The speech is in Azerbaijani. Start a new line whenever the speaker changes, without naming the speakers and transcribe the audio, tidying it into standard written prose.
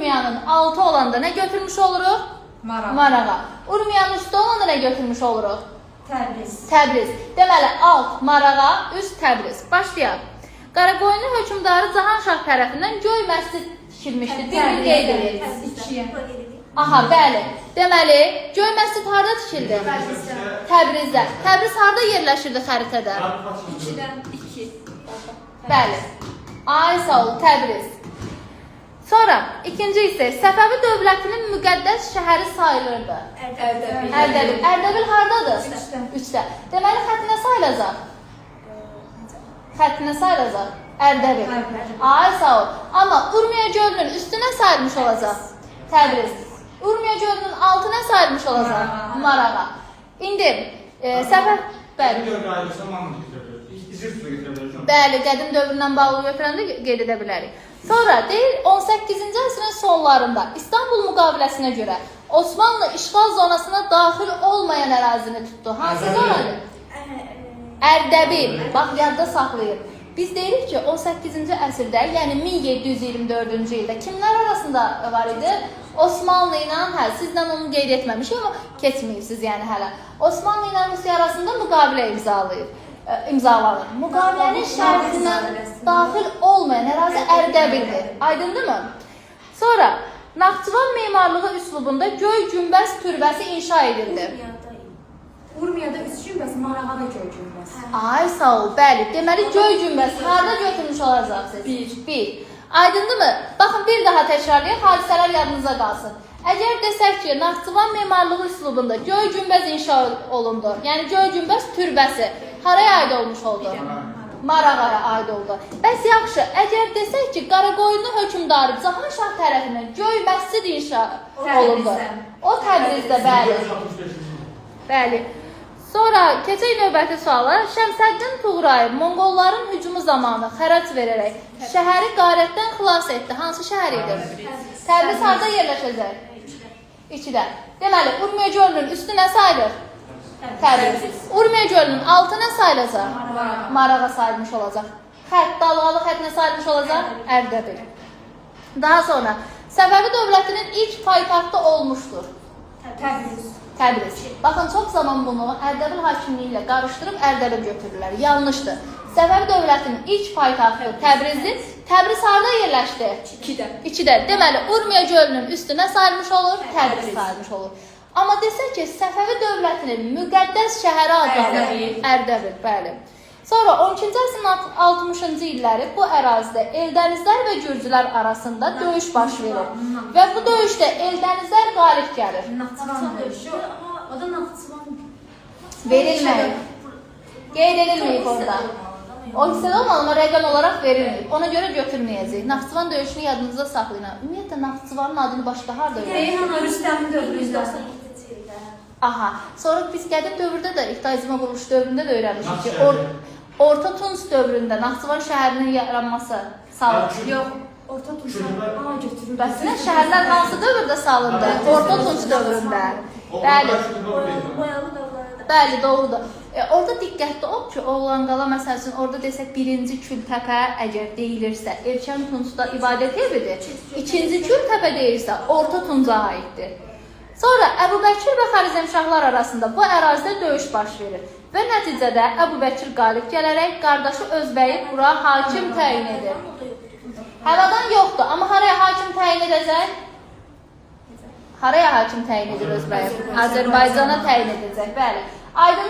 Urmiyanın altı olanda nə götürmüş oluruq? Marağa. Urmiyanın üstü olanda nə götürmüş oluruq? Təbriz. Deməli, alt Marağa, üst Təbriz. Başlayaq. Qaraqoyunlu hökmdarı Cahanşah tərəfindən göy məscid tikilmişdir. Bir qeyd edirik. Aha, bəli. Deməli, göy məscid harada tikildi? Təbrizdə. Təbriz harada yerləşirdi xəritədə?
2-dən 2.
Bəli. Ay sağ ol, Təbriz. Sonra, ikinci hissə, Səfəvi dövlətinin müqəddəs şəhəri sayılırdı. Ərdəbil. Ərdəbil haradadır? 3-də. Deməli, xəttinə sayılacaq? Xəttinə sayılacaq? Ərdəbil. Ay sağ ol. Amma Urmiya gölünün üstünə sayılmış olacaq? Təbriz. Urmiya gölünün altına sayılmış olacaq? Marağa. İndi, Səfəv... Bəli, qədim dövründən bağlı götürəndə qeyd edə bilərik. Sonra deyil, 18-ci əsrin sonlarında İstanbul müqaviləsinə görə Osmanlı işğal zonasına daxil olmayan ərazini tutdu. Hansı zonadır? Ərdəbil. Bax, yadda saxlayın. Biz deyirik ki, 18-ci əsrdə, yəni 1724-cü ildə kimlər arasında var idi? Osmanlı ilə, sizlə onu qeyd etməmişik, amma keçməyibsiz yəni hələ. Osmanlı ilə Rusiya arasında müqavilə imzalanır. Müqavilənin şərtindən daxil olmayan ərazi Ərdəbildir. Aydındırmı? Sonra, Naxçıvan memarlığı üslubunda göy günbəz türbəsi inşa edildi.
Urmiyada 3 günbəz, Marağada göy günbəz.
Ay sağ ol, bəli. Deməli, göy günbəz harada götürmüş olacaqsınız? 1. Aydındırmı? Baxın, bir daha təkrarlayaq, hadisələr yadınıza qalsın. Əgər desək ki, Naxçıvan memarlığı üslubunda göy günbəz inşa olundu, yəni göy günbəz türbəsi haraya aid olmuş oldu? Marağaya aid oldu. Bəs yaxşı, əgər desək ki, Qaraqoyunlu hökmdarı Cahanşah tərəfindən göy məscid inşa olundu. O Təbrizdə, bəli. Bəli. Sonra, keçək növbəti suala. Şəmsəddin Tuğrayev Monqolların hücumu zamanı xərac verərək şəhəri qarətdən xilas etdi. Hansı şəhər idi? Təbriz harada yerləşəcək? 2-də. Deməli, Urmiya gölünün üstü nə sayılır? Təbriz. Urmiya gölünün altı nə sayılacaq? Marağa sayılmış olacaq. Xətt, dalğalı xətt nə sayılmış olacaq? Ərdəbil. Daha sonra, Səfəvi dövlətinin ilk paytaxtı olmuşdur. Təbriz. Baxın, çox zaman bunu Ərdəbil hakimliyi ilə qarışdırıb Ərdəbil götürürlər. Yanlışdır. Səfəvi dövlətinin ilk paytaxtı Təbrizdir. Təbriz harada yerləşdi? 2-də. Deməli, Urmiya gölünün üstünə sayılmış olur, Təbriz sayılmış olur. Amma desək ki, Səfəvi dövlətinin müqəddəs şəhəri adlanır. Ərdəbil, bəli. Sonra 12-ci əsrin 60-cı illəri bu ərazidə Eldənizlər və Gürcülər arasında döyüş baş verir. Və bu döyüşdə Eldənizlər qalib gəlir.
Naxçıvan döyüşü. O da Naxçıvan.
Verilməyib. Qeyd edilməyib orada. O hissədə olmalı, amma rəqəm olaraq verilməyib. Ona görə götürməyəcək. Naxçıvan döyüşünü yadınızda saxlayın. Ümumiyyətlə, Naxçıvanın adını başqa harada verir?
Rüstəmin dövründə.
Aha. Sonra biz qədim dövrdə də, İqtizmə quruluş dövründə də öyrənmişik ki, Orta Tunc dövründə Naxçıvan şəhərinin yaranması salınır.
Yox, Orta Tunçdan götürülür.
Bəs nə, şəhərlər hansı dövrdə salındı? Orta Tunc dövründə. Bəli. Bəli, doğrudur. Orada diqqətli ol ki, Oğlanqala məsələn, orada desək birinci Kültəpə əgər deyilirsə, Erkən Tuncda ibadət evidir. İkinci Kültəpə deyilsə, Orta Tunca aiddir. Sonra Əbubəkir və Xarizmşahlar arasında bu ərazidə döyüş baş verir. Və nəticədə Əbubəkir qalib gələrək qardaşı Özbəyi bura hakim təyin edir. Həvadan yoxdur, amma haraya hakim təyin edəcək? Haraya hakim təyin edir Özbəyi? Azərbaycana təyin edəcək, bəli.